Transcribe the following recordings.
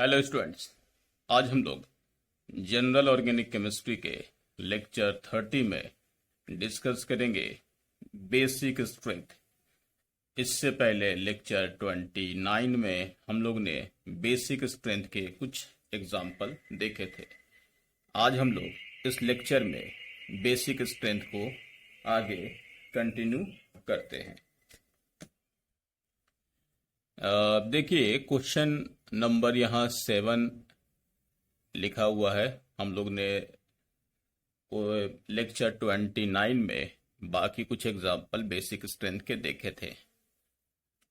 Hello students. आज हम लोग जनरल ऑर्गेनिक केमिस्ट्री के लेक्चर 30 में डिस्कस करेंगे बेसिक स्ट्रेंथ। इससे पहले लेक्चर 29 में हम लोग ने बेसिक स्ट्रेंथ के कुछ एग्जाम्पल देखे थे। आज हम लोग इस लेक्चर में बेसिक स्ट्रेंथ को आगे कंटिन्यू करते हैं। देखिए, क्वेश्चन नंबर यहाँ 7 लिखा हुआ है। हम लोग ने लेक्चर 29 में बाकी कुछ एग्जाम्पल बेसिक स्ट्रेंथ के देखे थे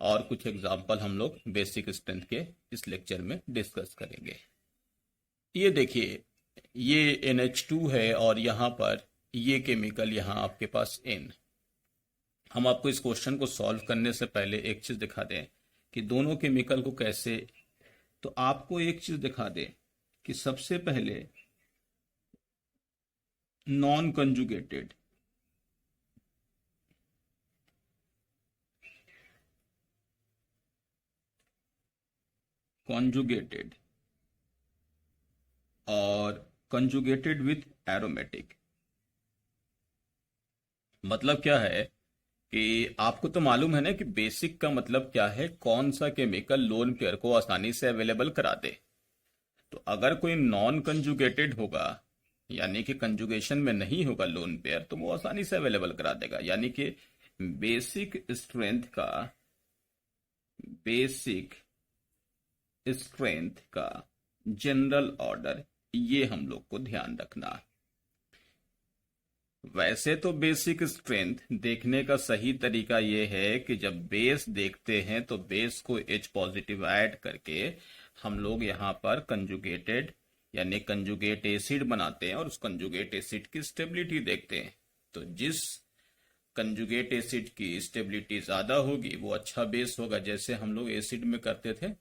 और कुछ एग्जाम्पल हम लोग बेसिक स्ट्रेंथ के इस लेक्चर में डिस्कस करेंगे। ये देखिए, ये NH2 है और यहाँ पर ये केमिकल यहाँ आपके पास N। हम आपको इस क्वेश्चन को सॉल्व करने से पहले एक चीज दिखा दें कि दोनों केमिकल को कैसे, तो आपको एक चीज दिखा दें कि सबसे पहले नॉन कंजुगेटेड कॉन्जुगेटेड और कंजुगेटेड विथ एरोमेटिक। मतलब क्या है कि आपको तो मालूम है ना कि बेसिक का मतलब क्या है, कौन सा केमिकल लोन पेयर को आसानी से अवेलेबल करा दे। तो अगर कोई नॉन कंजुगेटेड होगा, यानी कि कंजुगेशन में नहीं होगा लोन पेयर, तो वो आसानी से अवेलेबल करा देगा। यानी कि बेसिक स्ट्रेंथ का जनरल ऑर्डर, ये हम लोग को ध्यान रखना है। वैसे तो बेसिक स्ट्रेंथ देखने का सही तरीका ये है कि जब बेस देखते हैं तो बेस को H पॉजिटिव ऐड करके हम लोग यहाँ पर कंजुगेटेड यानी कंजुगेट एसिड बनाते हैं और उस कंजुगेट एसिड की स्टेबिलिटी देखते हैं। तो जिस कंजुगेट एसिड की स्टेबिलिटी ज्यादा होगी वो अच्छा बेस होगा। जैसे हम लोग एसिड में करते थे,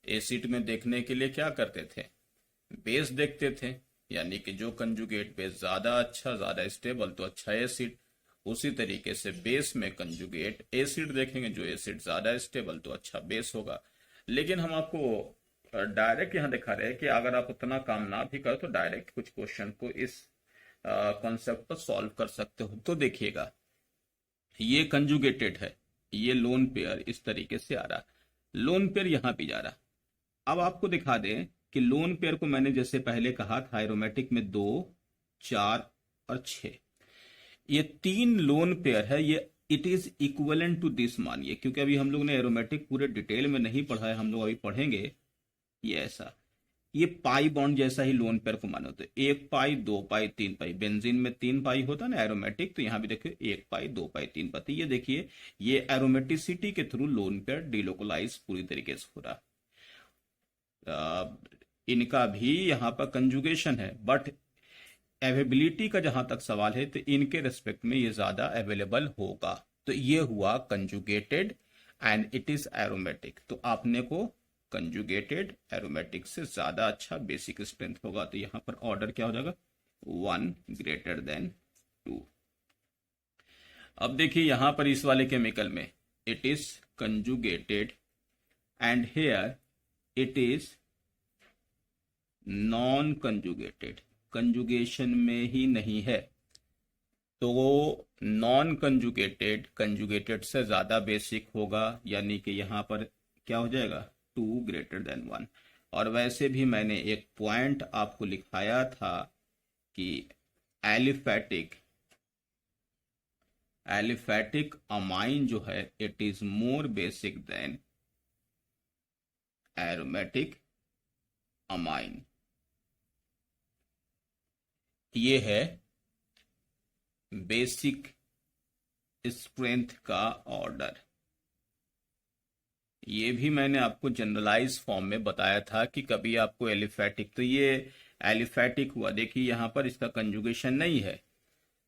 एसिड में देखने के लिए क्या करते थे, बेस देखते थे, यानी कि जो कंजुगेट बेस ज्यादा अच्छा, ज्यादा स्टेबल, तो अच्छा एसिड। उसी तरीके से बेस में कंजुगेट एसिड देखेंगे, जो एसिड ज्यादा स्टेबल तो अच्छा बेस होगा। लेकिन हम आपको डायरेक्ट यहाँ दिखा रहे हैं कि अगर आप उतना काम ना भी करो तो डायरेक्ट कुछ क्वेश्चन को इस कॉन्सेप्ट पर सॉल्व कर सकते हो। तो देखिएगा, ये कंजुगेटेड है, ये लोन पेयर इस तरीके से आ रहा, लोन पेयर यहाँ भी जा रहा। अब आपको दिखा दें कि लोन पेयर को मैंने जैसे पहले कहा था, एरोमेटिक में 2, 4 और 6, ये 3 लोन पेयर है। ये it is equivalent to this मानिए, क्योंकि अभी हम लोग ने एरोमेटिक पूरे डिटेल में नहीं पढ़ा है, हम लोग अभी पढ़ेंगे। ये ऐसा, ये पाई बॉन्ड जैसा ही लोन पेयर को मानो तो 1 पाई 2 पाई 3 पाई। बेंजीन में 3 पाई होता है ना एरोमेटिक, तो यहाँ भी देखिए 1 पाई 2 पाई 3 पाई। ये देखिए, ये एरोमेटिसिटी के थ्रू लोन पेयर डिलोकलाइज पूरी तरीके से हो रहा। इनका भी यहाँ पर कंजुगेशन है, बट अवेलेबिलिटी का जहां तक सवाल है तो इनके रेस्पेक्ट में ये ज्यादा अवेलेबल होगा। तो ये हुआ conjugated and it is aromatic. तो आपने को कंजुगेटेड एरोमेटिक से ज्यादा अच्छा बेसिक स्ट्रेंथ होगा। तो यहां पर ऑर्डर क्या हो जाएगा, 1 ग्रेटर देन 2। अब देखिए, यहां पर इस वाले केमिकल में it is conjugated and here it is non conjugated, conjugation में ही नहीं है। तो वो नॉन कंजुगेटेड कंजुगेटेड से ज्यादा बेसिक होगा, यानी कि यहां पर क्या हो जाएगा, 2 ग्रेटर देन 1। और वैसे भी मैंने एक पॉइंट आपको लिखाया था कि एलिफेटिक अमाइन जो है it is more basic than aromatic amine. ये है बेसिक स्ट्रेंथ का ऑर्डर। ये भी मैंने आपको जनरलाइज फॉर्म में बताया था कि कभी आपको एलिफेटिक, तो ये एलिफेटिक हुआ। देखिए यहां पर इसका कंजुगेशन नहीं है,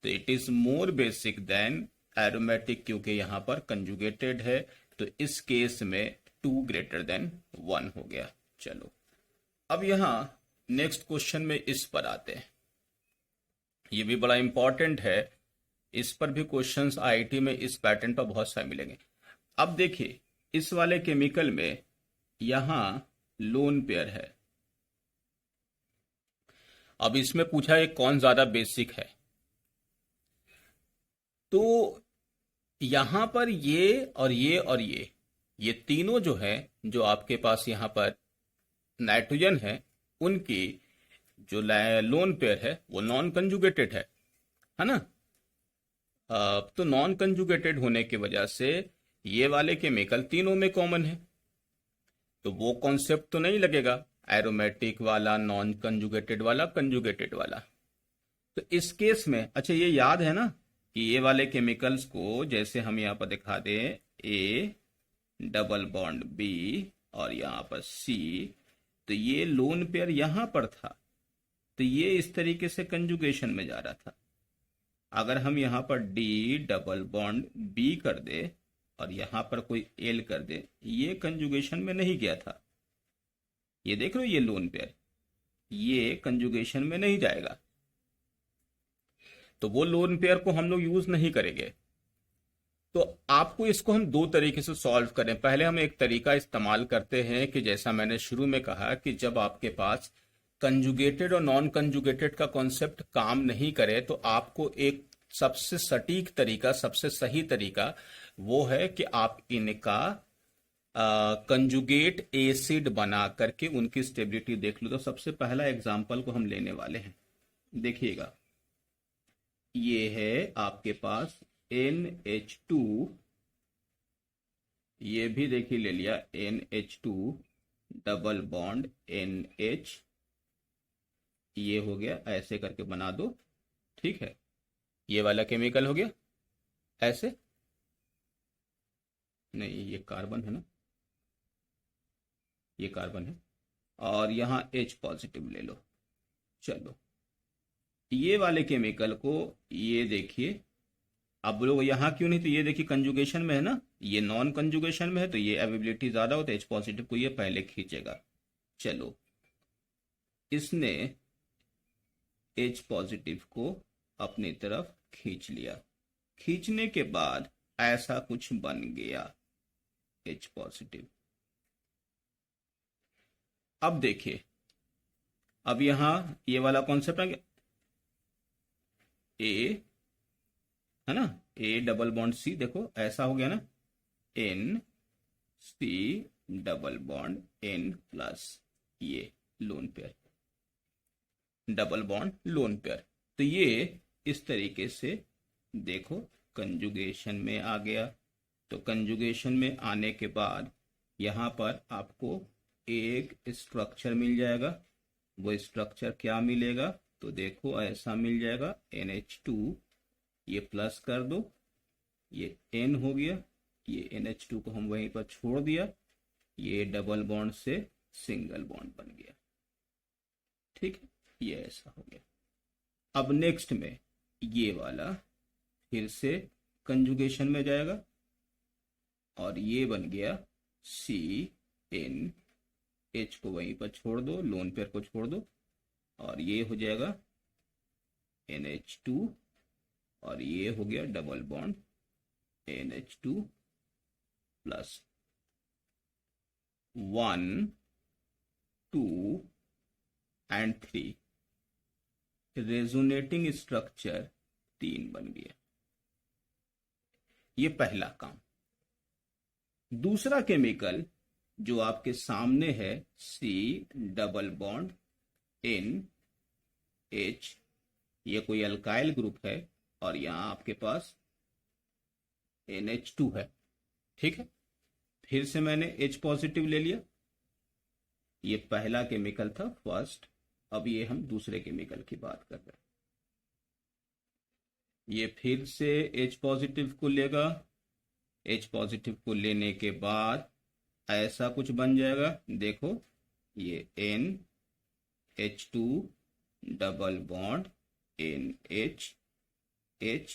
तो it is more basic than aromatic, क्योंकि यहां पर कंजुगेटेड है। तो इस केस में 2 ग्रेटर देन 1 हो गया। चलो, अब यहां नेक्स्ट क्वेश्चन में इस पर आते हैं। ये भी बड़ा इंपॉर्टेंट है, इस पर भी क्वेश्चंस आईआईटी में इस पैटर्न पर बहुत सारे मिलेंगे। अब देखिए, इस वाले केमिकल में यहां लोन पेयर है, अब इसमें पूछा है कौन ज्यादा बेसिक है, तो यहां पर ये और ये और ये तीनों जो है, जो आपके पास यहां पर नाइट्रोजन है, उनकी जो लोन पेयर है वो नॉन कंजुगेटेड है ना। तो नॉन कंजुगेटेड होने की वजह से ये वाले केमिकल तीनों में कॉमन है, तो वो कॉन्सेप्ट तो नहीं लगेगा, एरोमेटिक वाला, नॉन कंजुगेटेड वाला, कंजुगेटेड वाला। तो इस केस में अच्छा ये याद है ना कि ये वाले केमिकल्स को जैसे हम यहाँ पर दिखा दें, ए डबल बॉन्ड बी और यहाँ पर सी, तो ये लोन पेयर यहां पर था, तो ये इस तरीके से कंजुगेशन में जा रहा था। अगर हम यहाँ पर डी डबल बॉन्ड बी कर दे और यहाँ पर कोई एल कर दे, ये कंजुगेशन में नहीं गया था। ये देख लो, ये लोन पेयर ये कंजुगेशन में नहीं जाएगा, तो वो लोन पेयर को हम लोग यूज नहीं करेंगे। तो आपको इसको हम दो तरीके से सॉल्व करें। पहले हम एक तरीका इस्तेमाल करते हैं कि जैसा मैंने शुरू में कहा कि जब आपके पास कंजुगेटेड और नॉन कंजुगेटेड का कॉन्सेप्ट काम नहीं करे, तो आपको एक सबसे सटीक तरीका, सबसे सही तरीका वो है कि आप इनका कंजुगेट एसिड बना करके उनकी स्टेबिलिटी देख लो। तो सबसे पहला एग्जांपल को हम लेने वाले हैं, देखिएगा। ये है आपके पास NH2, ये भी देखिए ले लिया NH2 डबल बॉन्ड NH, ये हो गया, ऐसे करके बना दो, ठीक है। ये वाला केमिकल हो गया ऐसे, नहीं ये कार्बन है ना, ये कार्बन है, और यहां H पॉजिटिव ले लो। चलो ये वाले केमिकल को ये देखिए, अब बोलोगे यहाँ क्यों नहीं, तो ये देखिए कंजुगेशन में है ना, ये नॉन कंजुगेशन में है, तो ये अवेबिलिटी ज्यादा हो, तो H पॉजिटिव को ये पहले खींचेगा। चलो इसने H पॉजिटिव को अपनी तरफ खींच लिया, खींचने के बाद ऐसा कुछ बन गया H पॉजिटिव। अब देखिए, अब यहां ये वाला कॉन्सेप्ट आ गया, ए है ना, ए डबल बॉन्ड सी, देखो ऐसा हो गया ना, N C double bond N plus ये lone pair, double bond lone pair. तो ये इस तरीके से देखो कंजुगेशन में आ गया। तो कंजुगेशन में आने के बाद यहां पर आपको एक स्ट्रक्चर मिल जाएगा। वो स्ट्रक्चर क्या मिलेगा, तो देखो ऐसा मिल जाएगा, NH2, ये प्लस कर दो, ये N हो गया, ये NH2 को हम वहीं पर छोड़ दिया, ये डबल बॉन्ड से सिंगल बॉन्ड बन गया, ठीक है, ये ऐसा हो गया। अब नेक्स्ट में ये वाला फिर से कंजुगेशन में जाएगा और ये बन गया CN, H को वहीं पर छोड़ दो, लोन पेयर को छोड़ दो, और ये हो जाएगा NH2, और ये हो गया double bond NH2 plus 1 2 and 3, resonating structure 3 बन गया। ये पहला काम। दूसरा केमिकल जो आपके सामने है, C डबल बॉन्ड NH, ये कोई अल्काइल ग्रुप है और यहां आपके पास NH2 है, ठीक है। फिर से मैंने H पॉजिटिव ले लिया, ये पहला केमिकल था फर्स्ट। अब ये हम दूसरे केमिकल की बात कर रहे हैं। ये फिर से H पॉजिटिव को लेगा, H पॉजिटिव को लेने के बाद ऐसा कुछ बन जाएगा, देखो ये NH2 double bond NH, H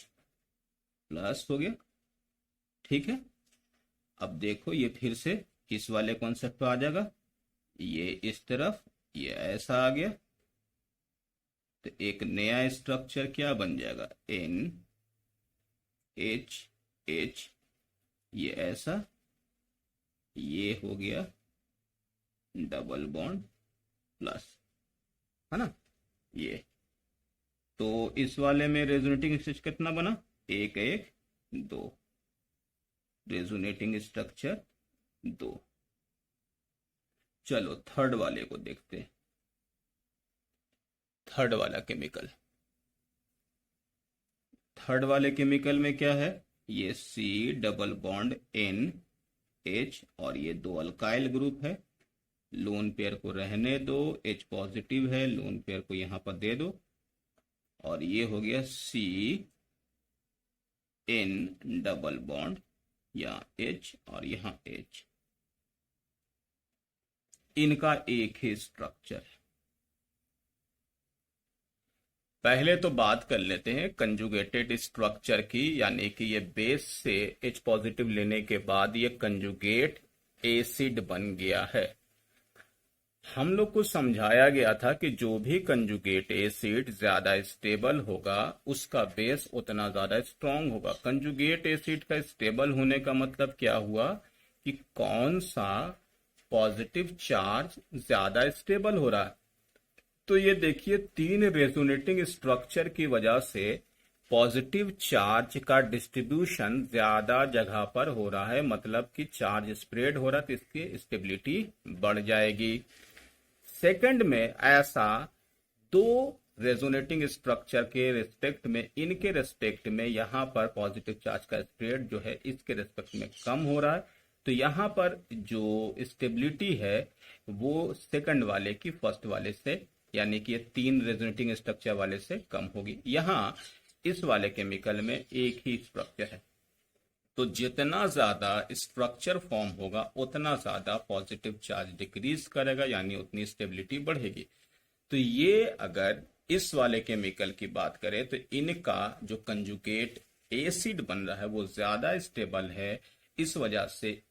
plus हो गया, ठीक है। अब देखो ये फिर से इस वाले कॉन्सेप्ट पे आ जाएगा, ये इस तरफ, ये ऐसा आ गया, तो एक नया स्ट्रक्चर क्या बन जाएगा, NH, H, ये ऐसा, ये हो गया डबल बॉन्ड प्लस, है ना, ये। तो इस वाले में रेजोनेटिंग स्ट्रक्चर कितना बना, एक एक दो, रेजोनेटिंग स्ट्रक्चर दो। चलो थर्ड वाले को देखते हैं। थर्ड वाला केमिकल, थर्ड वाले केमिकल में क्या है, ये C डबल बॉन्ड NH और ये दो अल्काइल ग्रुप है। लोन पेयर को रहने दो, H पॉजिटिव है, लोन पेयर को यहां पर दे दो, और ये हो गया CN डबल बॉन्ड या H और यहां H। इनका एक ही स्ट्रक्चर है। पहले तो बात कर लेते हैं कंजुगेटेड स्ट्रक्चर की, यानी कि ये बेस से H पॉजिटिव लेने के बाद ये कंजुगेट एसिड बन गया है। हम लोग को समझाया गया था कि जो भी कंजुगेट एसिड ज्यादा स्टेबल होगा उसका बेस उतना ज्यादा स्ट्रांग होगा। कंजुगेट एसिड का स्टेबल होने का मतलब क्या हुआ कि कौन सा पॉजिटिव चार्ज ज्यादा स्टेबल हो रहा है। तो ये देखिए, तीन रेजोनेटिंग स्ट्रक्चर की वजह से पॉजिटिव चार्ज का डिस्ट्रीब्यूशन ज्यादा जगह पर हो रहा है, मतलब कि चार्ज स्प्रेड हो रहा है, तो इसकी स्टेबिलिटी बढ़ जाएगी। सेकंड में ऐसा दो रेजोनेटिंग स्ट्रक्चर के रिस्पेक्ट में, इनके रिस्पेक्ट में यहां पर पॉजिटिव चार्ज का स्प्रेड जो है इसके रिस्पेक्ट में कम हो रहा है, तो यहां पर जो स्टेबिलिटी है वो सेकंड वाले की फर्स्ट वाले से, यानी कि ये तीन रेजोनेटिंग स्ट्रक्चर वाले से कम होगी। यहां इस वाले केमिकल में एक ही स्ट्रक्चर है, तो जितना ज्यादा स्ट्रक्चर फॉर्म होगा उतना ज्यादा पॉजिटिव चार्ज डिक्रीज करेगा, यानी उतनी स्टेबिलिटी बढ़ेगी। तो ये अगर इस वाले केमिकल की बात करें तो इनका जो कंजुगेट एसिड बन रहा है वो ज्यादा स्टेबल है, इस वजह से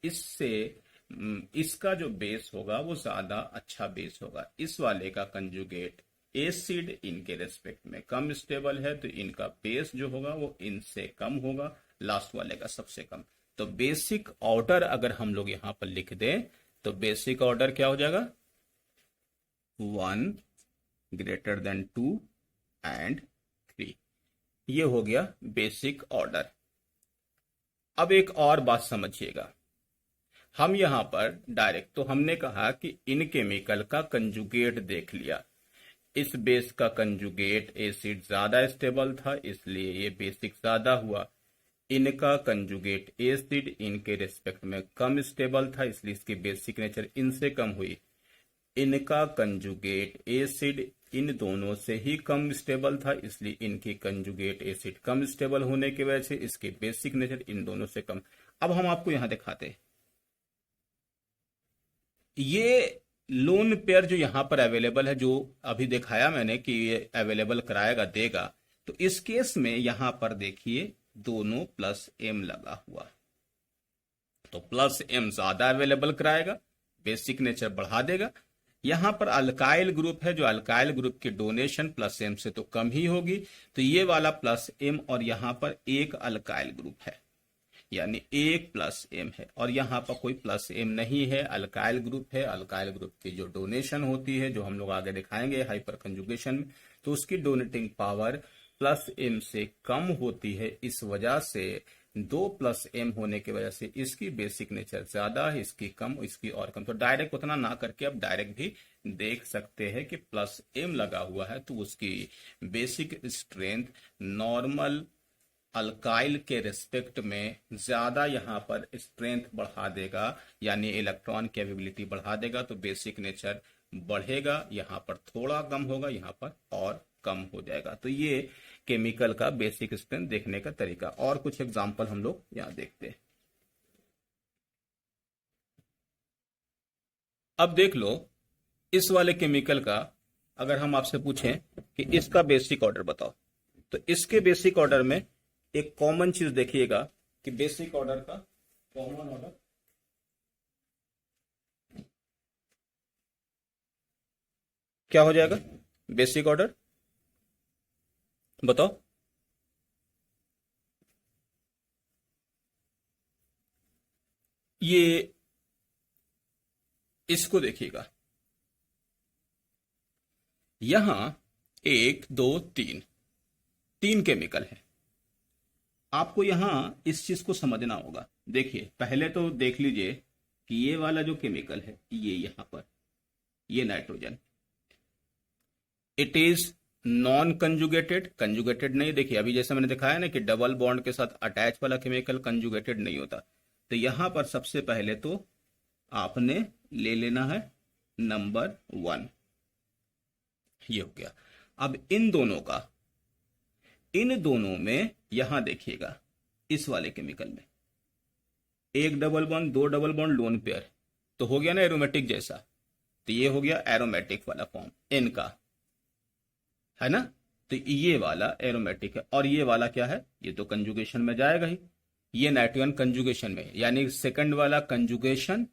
इसका जो बेस होगा वो ज्यादा अच्छा बेस होगा। इस वाले का कंजुगेट एसिड इनके रेस्पेक्ट में कम स्टेबल है, तो इनका बेस जो होगा वो इनसे कम होगा, लास्ट वाले का सबसे कम। तो बेसिक ऑर्डर अगर हम लोग यहां पर लिख दें तो बेसिक ऑर्डर क्या हो जाएगा, 1 ग्रेटर देन 2 एंड 3। ये हो गया बेसिक ऑर्डर। अब एक और बात समझिएगा, हम यहां पर डायरेक्ट तो हमने कहा कि इन केमिकल का कंजुगेट देख लिया, इस बेस का कंजुगेट एसिड ज्यादा स्टेबल था इसलिए ये बेसिक ज्यादा हुआ। इनका कंजुगेट एसिड इनके रिस्पेक्ट में कम स्टेबल था इसलिए इसकी बेसिक नेचर इनसे कम हुई। इनका कंजुगेट एसिड इन दोनों से ही कम स्टेबल था इसलिए इनकी कंजुगेट एसिड कम स्टेबल होने की वजह से इसकी बेसिक नेचर इन दोनों से कम। अब हम आपको यहां दिखाते हैं, ये लोन पेयर जो यहां पर अवेलेबल है, जो अभी दिखाया मैंने कि ये अवेलेबल कराएगा देगा, तो इस केस में यहां पर देखिए दोनों प्लस एम लगा हुआ, तो प्लस एम ज्यादा अवेलेबल कराएगा, बेसिक नेचर बढ़ा देगा। यहां पर अल्काइल ग्रुप है, जो अल्काइल ग्रुप की डोनेशन प्लस एम से तो कम ही होगी, तो ये वाला प्लस एम और यहां पर एक अल्काइल ग्रुप है यानी एक प्लस एम है, और यहां पर कोई प्लस एम नहीं है, अल्काइल ग्रुप है। अल्काइल ग्रुप की जो डोनेशन होती है, जो हम लोग आगे दिखाएंगे हाइपर कंजुगेशन में, तो उसकी डोनेटिंग पावर प्लस एम से कम होती है। इस वजह से दो प्लस एम होने की वजह से इसकी बेसिक नेचर ज्यादा है, इसकी कम, इसकी और कम। तो डायरेक्ट उतना ना करके अब डायरेक्ट भी देख सकते हैं कि प्लस एम लगा हुआ है तो उसकी बेसिक स्ट्रेंथ नॉर्मल अल्काइल के रिस्पेक्ट में ज्यादा यहां पर स्ट्रेंथ बढ़ा देगा, यानी इलेक्ट्रॉन कैपेबिलिटी बढ़ा देगा, तो बेसिक नेचर बढ़ेगा, यहां पर थोड़ा कम होगा, यहां पर और कम हो जाएगा। तो ये केमिकल का बेसिक स्ट्रेंथ देखने का तरीका। और कुछ एग्जांपल हम लोग यहां देखते हैं। अब देख लो इस वाले केमिकल का, अगर हम आपसे पूछें कि इसका बेसिक ऑर्डर बताओ, तो इसके बेसिक ऑर्डर में एक कॉमन चीज देखिएगा कि बेसिक ऑर्डर का कॉमन ऑर्डर क्या हो जाएगा, बेसिक ऑर्डर बताओ। ये इसको देखिएगा, यहां एक दो तीन, तीन केमिकल है। आपको यहां इस चीज को समझना होगा। देखिए पहले तो देख लीजिए कि ये वाला जो केमिकल है, ये यहां पर, ये nitrogen, it is non conjugated. Conjugated नहीं, देखिए अभी जैसे मैंने दिखाया ना कि डबल बॉन्ड के साथ अटैच वाला केमिकल कंजुगेटेड नहीं होता। तो यहां पर सबसे पहले तो आपने ले लेना है नंबर 1, ये हो गया। अब इन दोनों में यहां देखिएगा, इस वाले केमिकल में एक डबल बॉन्ड, दो डबल बॉन्ड, लोन पेयर, तो हो गया ना एरोमेटिक जैसा। तो ये हो गया एरोमेटिक वाला फॉर्म इन का, है ना। तो ये वाला एरोमेटिक है, और ये वाला क्या है, ये तो कंजुगेशन में जाएगा ही। ये नाइट्रोजन कंजुगेशन में, यानी सेकंड वाला कंजुगेशन,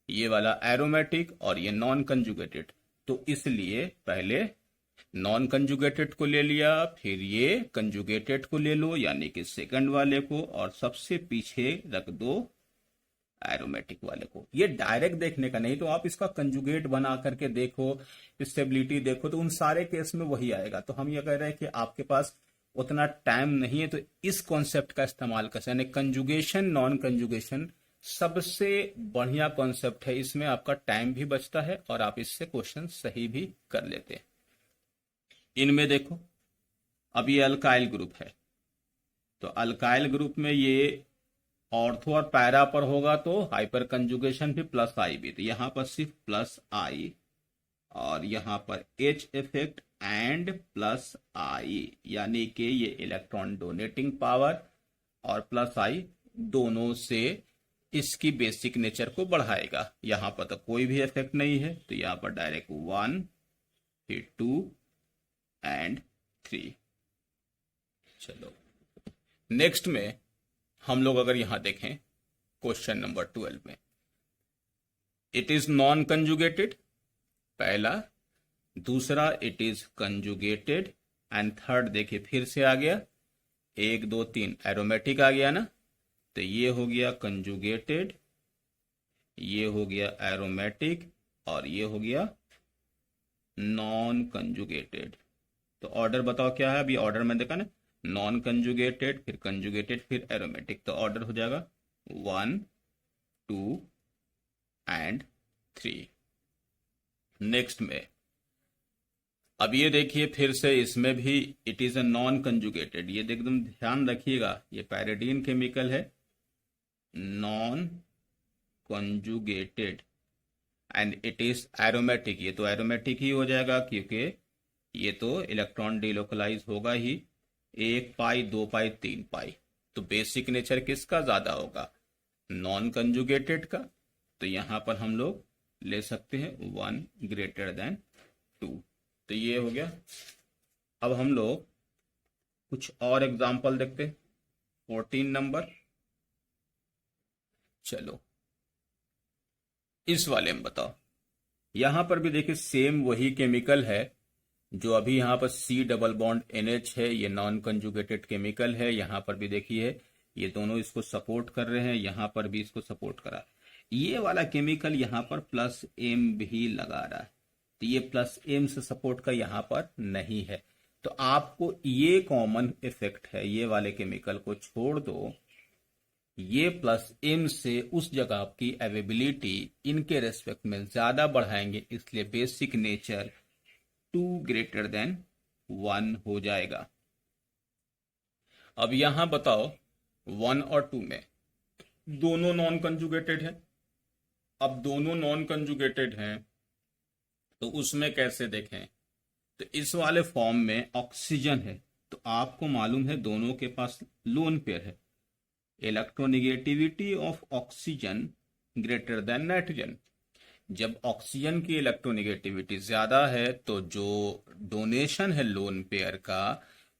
ये वाला एरोमेटिक, और ये नॉन कंजुगेटेड। तो इसलिए पहले नॉन कंजुगेटेड को ले लिया, फिर ये कंजुगेटेड को ले लो, यानी कि सेकंड वाले को, और सबसे पीछे रख दो एरोमेटिक वाले को। ये डायरेक्ट देखने का नहीं, तो आप इसका कंजुगेट बना करके देखो, स्टेबिलिटी देखो, तो उन सारे केस में वही आएगा। तो हम ये कह रहे हैं कि आपके पास उतना टाइम नहीं है, तो इस कॉन्सेप्ट का इस्तेमाल कर, यानी कंजुगेशन नॉन कंजुगेशन सबसे बढ़िया कॉन्सेप्ट है। इसमें आपका टाइम भी बचता है और आप इससे क्वेश्चन सही भी कर लेते हैं। इनमें देखो, अब ये अल्काइल ग्रुप है, तो अल्काइल ग्रुप में ये ऑर्थो और पैरा पर होगा तो हाइपर कंजुगेशन भी प्लस आई भी, तो यहां पर सिर्फ प्लस आई, और यहां पर एच इफेक्ट एंड प्लस आई, यानी कि ये इलेक्ट्रॉन डोनेटिंग पावर और प्लस आई दोनों से इसकी बेसिक नेचर को बढ़ाएगा। यहां पर तो कोई भी इफेक्ट नहीं है, तो यहां पर डायरेक्ट 1 फिर 2 एंड 3। चलो नेक्स्ट में हम लोग अगर यहां देखें क्वेश्चन नंबर 12 में, इट इज नॉन कंजुगेटेड पहला, दूसरा it is conjugated, and third देखिए फिर से आ गया 1 2 3 एरोमेटिक आ गया ना। तो ये हो गया कंजुगेटेड, ये हो गया एरोमेटिक, और ये हो गया नॉन कंजुगेटेड। तो ऑर्डर बताओ क्या है, अभी ऑर्डर में देखा ना, नॉन कंजुगेटेड, फिर कंजुगेटेड, फिर एरोमेटिक। तो ऑर्डर हो जाएगा 1 2 एंड 3। नेक्स्ट में अब ये देखिए फिर से इसमें भी it is a non conjugated. ये एकदम ध्यान रखिएगा, ये पैराडीन केमिकल है, non conjugated, and it is aromatic. ये तो एरोमेटिक ही हो जाएगा, क्योंकि ये तो इलेक्ट्रॉन डिलोकलाइज होगा ही, 1 पाई 2 पाई 3 पाई। तो बेसिक नेचर किसका ज्यादा होगा, नॉन कंजुगेटेड का। तो यहां पर हम लोग ले सकते हैं 1 ग्रेटर देन 2। तो ये हो गया। अब हम लोग कुछ और एग्जाम्पल देखते हैं। 14 नंबर, चलो इस वाले में बताओ। यहां पर भी देखिए सेम वही केमिकल है जो अभी यहां पर C डबल बॉन्ड NH है, ये नॉन कंजुगेटेड केमिकल है। यहां पर भी देखिए ये दोनों इसको सपोर्ट कर रहे हैं, यहां पर भी इसको सपोर्ट करा। ये वाला केमिकल यहां पर प्लस M भी लगा रहा है, तो ये प्लस M से सपोर्ट का यहां पर नहीं है। तो आपको ये कॉमन इफेक्ट है, ये वाले केमिकल को छोड़ दो, ये प्लस M से उस जगह की अवेबिलिटी इनके रेस्पेक्ट में ज्यादा बढ़ाएंगे, इसलिए बेसिक नेचर 2 ग्रेटर देन 1 हो जाएगा। अब यहां बताओ 1 और 2 में दोनों नॉन कंजुगेटेड है। अब दोनों नॉन कंजुगेटेड हैं तो उसमें कैसे देखें, तो इस वाले फॉर्म में ऑक्सीजन है, तो आपको मालूम है दोनों के पास लोन पेयर है। Electronegativity of oxygen greater than nitrogen. जब ऑक्सीजन की इलेक्ट्रोनिगेटिविटी ज्यादा है तो जो डोनेशन है लोन पेयर का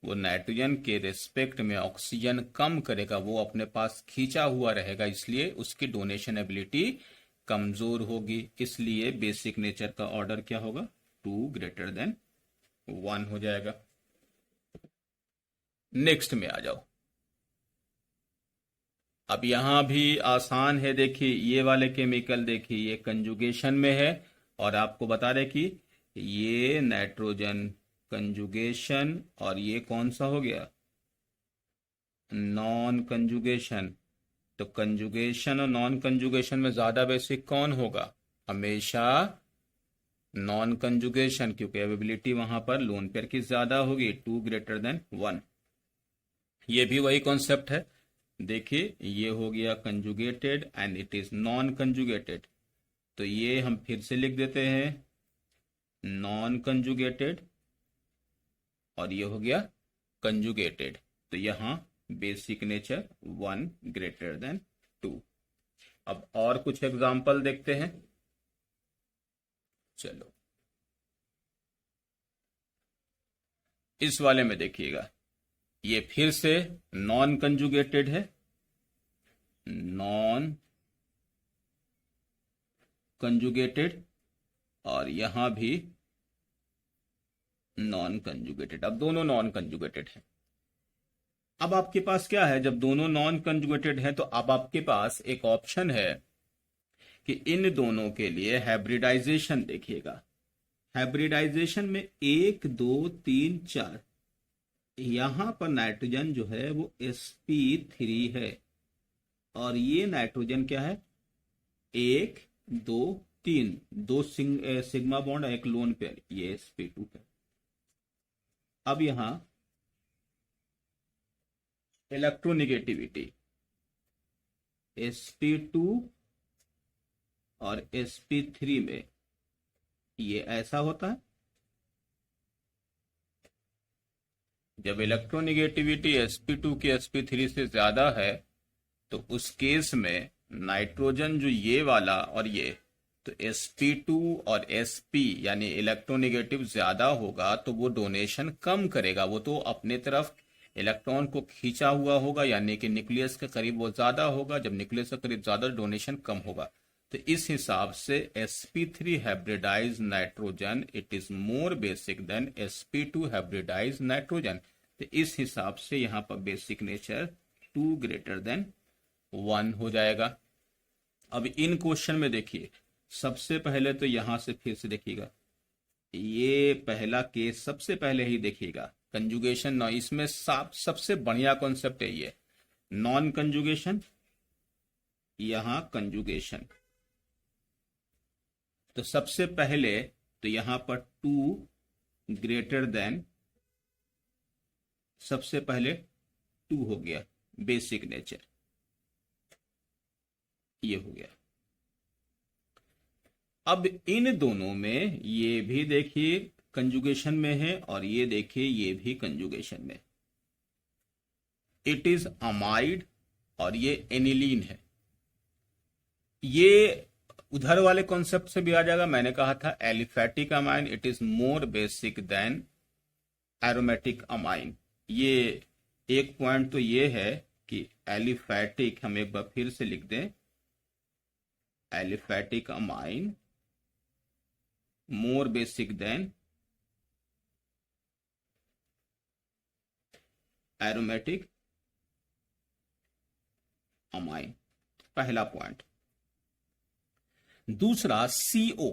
वो नाइट्रोजन के रिस्पेक्ट में ऑक्सीजन कम करेगा, वो अपने पास खींचा हुआ रहेगा, इसलिए उसकी डोनेशन एबिलिटी कमजोर होगी। इसलिए बेसिक नेचर का ऑर्डर क्या होगा, 2 ग्रेटर देन 1 हो जाएगा। नेक्स्ट में आ जाओ। अब यहां भी आसान है, देखिए ये वाले केमिकल देखिए ये कंजुगेशन में है और आपको बता रहे कि ये नाइट्रोजन कंजुगेशन, और ये कौन सा हो गया, नॉन कंजुगेशन। तो कंजुगेशन और नॉन कंजुगेशन में ज्यादा बेसिक कौन होगा, हमेशा नॉन कंजुगेशन, क्योंकि अवेबिलिटी वहां पर लोन पेयर की ज्यादा होगी, 2 > 1। ये भी वही कॉन्सेप्ट है। देखिए ये हो गया conjugated and it is non conjugated, तो ये हम फिर से लिख देते हैं नॉन कंजुगेटेड, और ये हो गया कंजुगेटेड। तो यहां बेसिक नेचर 1 > 2। अब और कुछ एग्जाम्पल देखते हैं। चलो इस वाले में देखिएगा, ये फिर से नॉन कंजुगेटेड है, नॉन कंजुगेटेड, और यहां भी नॉन कंजुगेटेड। अब दोनों नॉन कंजुगेटेड है। अब आपके पास क्या है, जब दोनों नॉन कंजुगेटेड है तो अब आपके पास एक ऑप्शन है कि इन दोनों के लिए हाइब्रिडाइजेशन देखिएगा। हाइब्रिडाइजेशन में 1 2 3 4, यहां पर नाइट्रोजन जो है वो sp3 है, और ये नाइट्रोजन क्या है, 1 2 3, दो सिग्मा बॉन्ड, एक लोन पेयर, ये sp2 है। अब यहां इलेक्ट्रोनिगेटिविटी sp2 और sp3 में ये ऐसा होता है, जब इलेक्ट्रोनिगेटिविटी sp2 की sp3 से ज्यादा है तो उस केस में नाइट्रोजन जो ये वाला और ये, तो sp2 और sp यानी इलेक्ट्रोनिगेटिव ज्यादा होगा तो वो डोनेशन कम करेगा, वो तो अपने तरफ इलेक्ट्रॉन को खींचा हुआ होगा, यानी कि न्यूक्लियस के करीब वो ज्यादा होगा, जब न्यूक्लियस के करीब ज्यादा डोनेशन कम होगा। तो इस हिसाब से sp3 hybridise nitrogen it is more basic than sp2 hybridise nitrogen. तो इस हिसाब से यहां पर बेसिक नेचर 2 > 1 हो जाएगा। अब इन क्वेश्चन में देखिए, सबसे पहले तो यहां से फिर से देखिएगा, ये पहला केस सबसे पहले ही देखिएगा, कंजुगेशन नॉन, इसमें सबसे बढ़िया कॉन्सेप्ट है ये, नॉन कंजुगेशन, यहां कंजुगेशन। तो सबसे पहले तो यहां पर 2 > सबसे पहले 2 हो गया बेसिक नेचर, ये हो गया। अब इन दोनों में ये भी देखिए कंजुगेशन में है, और ये देखिए ये भी कंजुगेशन में, इट इज अमाइड और ये एनिलीन है। ये उधर वाले कॉन्सेप्ट से भी आ जाएगा, मैंने कहा था aliphatic amine it is more basic than aromatic amine. ये एक पॉइंट तो ये है कि एलिफैटिक, हम एक बार फिर से लिख दें, aliphatic amine more basic than aromatic amine, पहला पॉइंट। दूसरा CO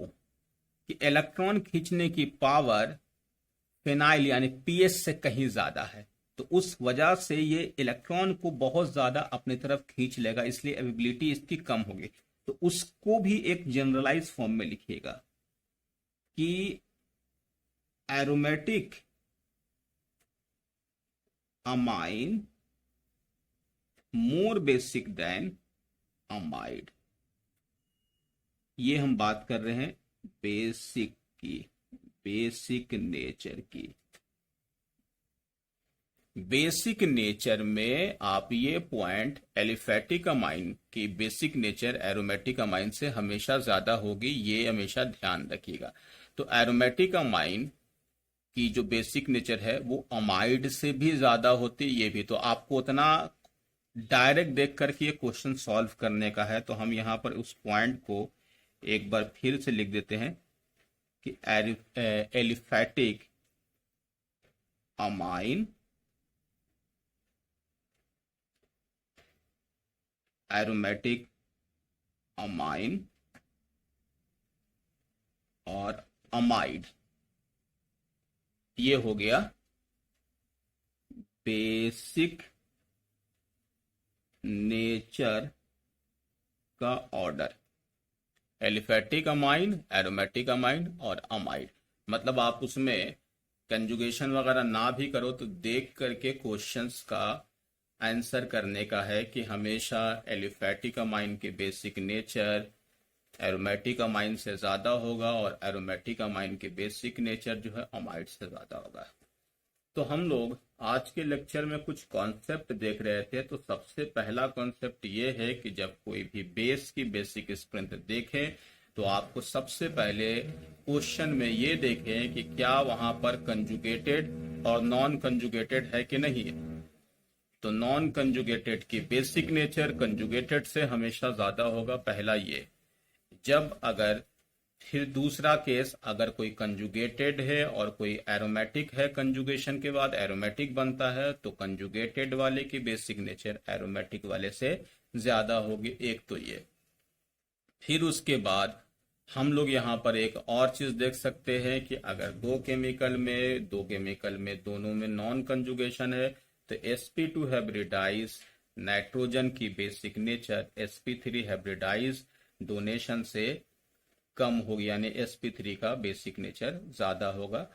कि इलेक्ट्रॉन खींचने की पावर फिनाइल यानी PS से कहीं ज्यादा है, तो उस वजह से ये इलेक्ट्रॉन को बहुत ज्यादा अपनी तरफ खींच लेगा, इसलिए एबिलिटी इसकी कम होगी। तो उसको भी एक जनरलाइज फॉर्म में लिखिएगा कि aromatic amine more basic than amide. ये हम बात कर रहे हैं बेसिक की, बेसिक नेचर की। बेसिक नेचर में आप ये पॉइंट, एलिफैटिक अमाइन की बेसिक नेचर एरोमेटिक अमाइन से हमेशा ज्यादा होगी, ये हमेशा ध्यान रखिएगा। तो एरोमेटिक अमाइन की जो बेसिक नेचर है वो अमाइड से भी ज्यादा होती, ये भी। तो आपको उतना डायरेक्ट देख करके ये क्वेश्चन सॉल्व करने का है, तो हम यहां पर उस पॉइंट को एक बार फिर से लिख देते हैं कि एलिफैटिक अमाइन एरोमेटिक अमाइन और अमाइड, ये हो गया बेसिक नेचर का order. Aliphatic amine, aromatic amine और अमाइड। मतलब आप उसमें कंजुगेशन वगैरह ना भी करो तो देख करके क्वेश्चंस का आंसर करने का है कि हमेशा एलिफेटिक अमाइन के बेसिक नेचर एरोमेटिक अमाइन से ज़्यादा होगा और एरोमेटिक अमाइन के बेसिक नेचर जो है अमाइड से ज़्यादा होगा। तो हम लोग आज के लेक्चर में कुछ कॉन्सेप्ट देख रहे थे। तो सबसे पहला कॉन्सेप्ट ये है कि जब कोई भी बेस की बेसिक स्ट्रेंथ देखें तो आपको सबसे पहले क्वेश्चन में ये देखें कि क्या वहां पर कंजुगेटेड और नॉन कंजुगेटेड है कि नहीं है। तो नॉन कंजुगेटेड की बेसिक नेचर कंजुगेटेड से हमेशा ज्यादा होगा, पहला ये। जब अगर फिर दूसरा केस, अगर कोई कंजुगेटेड है और कोई एरोमेटिक है, कंजुगेशन के बाद एरोमेटिक बनता है, तो कंजुगेटेड वाले की बेसिक नेचर एरोमेटिक वाले से ज्यादा होगी। एक तो ये। फिर उसके बाद हम लोग यहाँ पर एक और चीज देख सकते हैं कि अगर दो केमिकल में दोनों में नॉन कंजुगेशन है तो sp2 हाइब्रिडाइज नाइट्रोजन की basic nature sp3 hybridise donation से कम होगी, यानी sp3 का बेसिक नेचर ज्यादा होगा।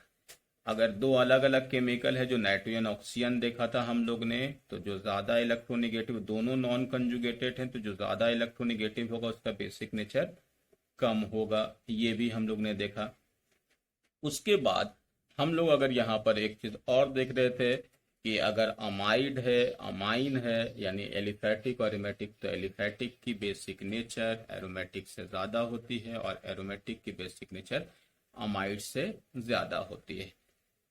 अगर दो अलग अलग केमिकल है, जो नाइट्रोजन ऑक्सीजन देखा था हम लोग ने, तो जो ज्यादा इलेक्ट्रोनिगेटिव, दोनों नॉन कंजुगेटेड हैं, तो जो ज्यादा इलेक्ट्रोनिगेटिव होगा उसका बेसिक नेचर कम होगा। ये भी हम लोग ने देखा। उसके बाद हम लोग अगर यहाँ पर एक चीज और देख रहे थे कि अगर अमाइड है, अमाइन है, यानी एलिफेटिक और एरोमेटिक, तो एलिफेटिक की बेसिक नेचर एरोमेटिक से ज्यादा होती है और एरोमेटिक की बेसिक नेचर अमाइड से ज्यादा होती है।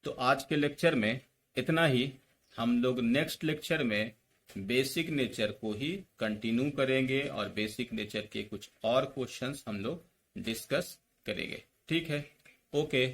तो आज के लेक्चर में इतना ही। हम लोग नेक्स्ट लेक्चर में बेसिक नेचर को ही कंटिन्यू करेंगे और बेसिक नेचर के कुछ और क्वेश्चंस हम लोग डिस्कस करेंगे। ठीक है, ओके।